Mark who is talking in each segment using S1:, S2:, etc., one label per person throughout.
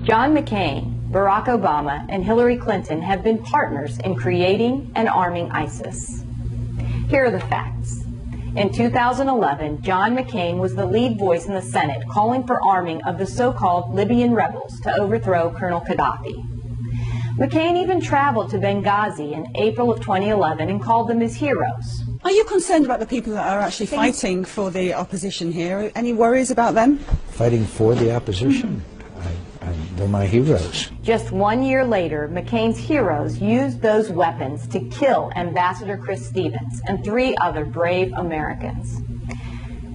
S1: John McCain, Barack Obama, and Hillary Clinton have been partners in creating and arming ISIS. Here are the facts. In 2011, John McCain was the lead voice in the Senate calling for arming of the so-called Libyan rebels to overthrow Colonel Gaddafi. McCain even traveled to Benghazi in April of 2011 and called them his heroes.
S2: Are you concerned about the people that are actually fighting for the opposition here? Any worries about them?
S3: Fighting for the opposition? They're my heroes.
S1: Just 1 year later, McCain's heroes used those weapons to kill Ambassador Chris Stevens and 3 other brave Americans.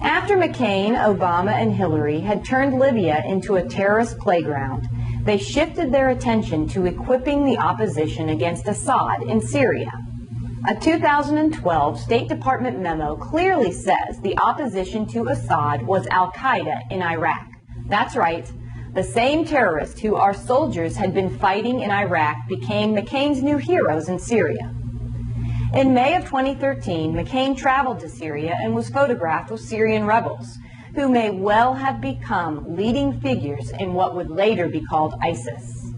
S1: After McCain, Obama, and Hillary had turned Libya into a terrorist playground, they shifted their attention to equipping the opposition against Assad in Syria. A 2012 State Department memo clearly says the opposition to Assad was Al-Qaeda in Iraq. That's right. The same terrorists who our soldiers had been fighting in Iraq became McCain's new heroes in Syria. In May of 2013, McCain traveled to Syria and was photographed with Syrian rebels, who may well have become leading figures in what would later be called ISIS.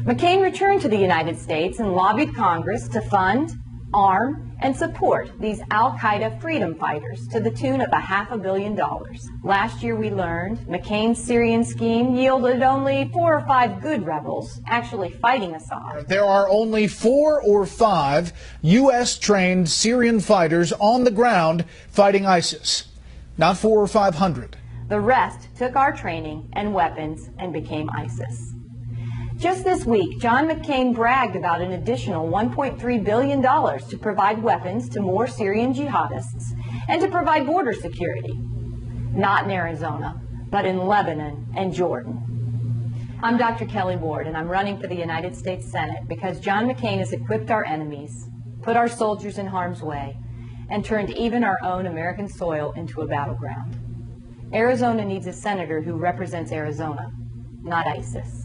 S1: McCain returned to the United States and lobbied Congress to fund, arm, and support these Al-Qaeda freedom fighters to the tune of $500 million. Last year we learned McCain's Syrian scheme yielded only 4 or 5 good rebels actually fighting Assad.
S4: There are only 4 or 5 U.S.-trained Syrian fighters on the ground fighting ISIS, not 400 or 500.
S1: The rest took our training and weapons and became ISIS. Just this week, John McCain bragged about an additional $1.3 billion to provide weapons to more Syrian jihadists and to provide border security. Not in Arizona, but in Lebanon and Jordan. I'm Dr. Kelly Ward, and I'm running for the United States Senate because John McCain has equipped our enemies, put our soldiers in harm's way, and turned even our own American soil into a battleground. Arizona needs a senator who represents Arizona, not ISIS.